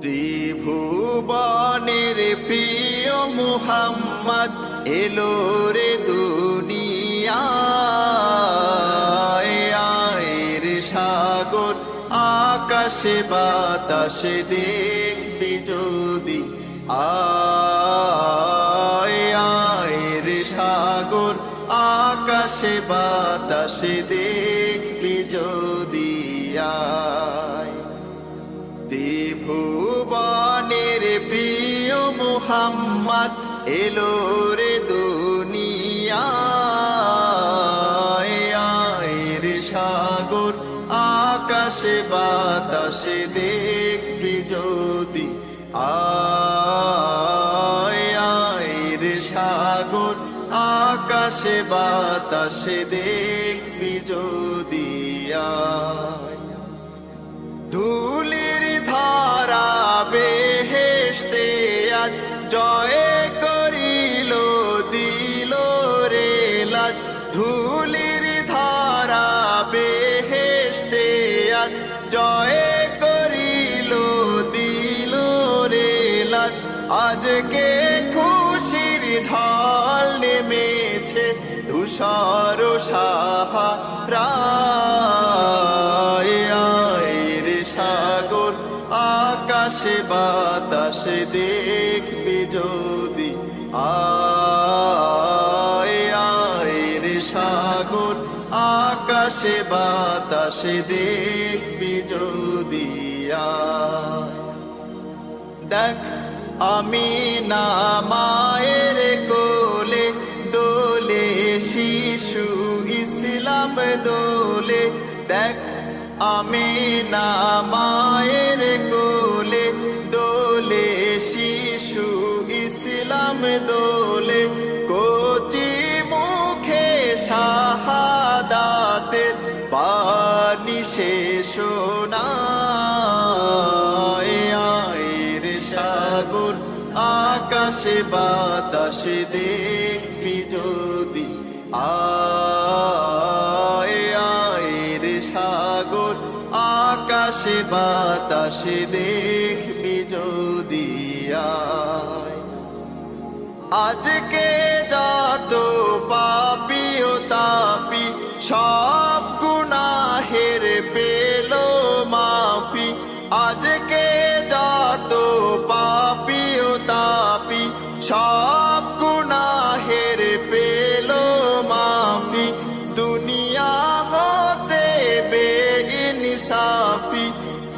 ত্রিভুবনের প্রিয় মুহাম্মদ এলো রে দুনিয়ায়। আয়ের সাগর আকাশে বাতাসে দেখবি যদি, আয়ের সাগর আকাশে বাতাসে দেখবি যদি। ত্রিভুবনের প্রিয় মুহাম্মদ এলো রে দুনিয়ায়। আয়ের সাগর আকাশে বাতাসে দেখবি যদি, আয়ের সাগর আকাশে বাতাসে দেখবি যদি। ধুলির ধারা বেহেশতে আজ জয় করিল দিল রে লাজ। ধুলির ধারা বেহেশতে আজ জয় করিল দিল রে লাজ। আজকে খুশির ঢাল নেমেছে ধূসর সাহারা। সাগর আকাশে বাতাসে দেখবি যদি, আয়ের সাগর আকাশে বাতাসে দেখবি যদি। দেখ আমিনা মায়ের কোলে দোলে শিশু ইসলাম দোলে। দেখ আমিনা মায়ের কোলে দোলে শিশু ইসলাম দোলে। কচি মুখে শাহাদাতের পানি শেষ নাই। আয়ের সাগর আকাশে বাতাসে দেখবি যদি, আয়ের সাগর আকাশে বাতাসে দেখবি যদি। আজকে যত পাপী ও তাপী সব গুনাহের পেল মাফি। আজকে যত পাপী ও তাপী সব গুনাহের পেল মাফি। দুনিয়া হতে বেইনসাফি,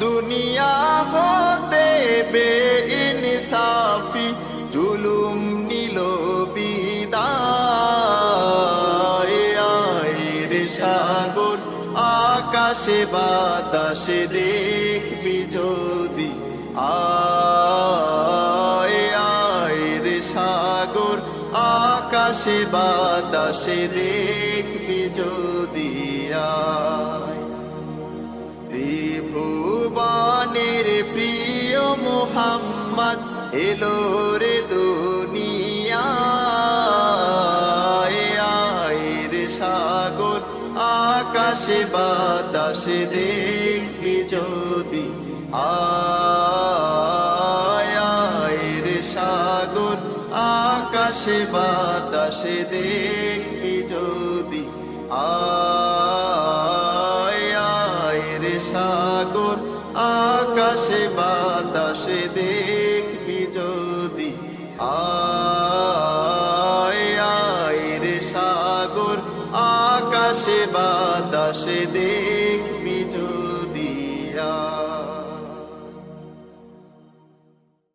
দুনিয়া হতে বেইনসাফি জুলুম নিল বিদায়। আয়ের সাগর আকাশে বাতাসে দেখবি যদি, আয়ের সাগর আকাশে বাতাসে দেখবি যদি। ত্রিভুবনের প্রিয় মুহাম্মদ এলো রে দুনিয়ায়। আয়ের সাগর আকাশে বাতাসে দেখবি যদি, আয়ের সাগর আকাশে বাতাসে দেখবি যদি, আয়ের সাগর আকাশে বাতাসে দেখবি যদি, আয়ের সাগর আকাশে বাতাসে দেখবি।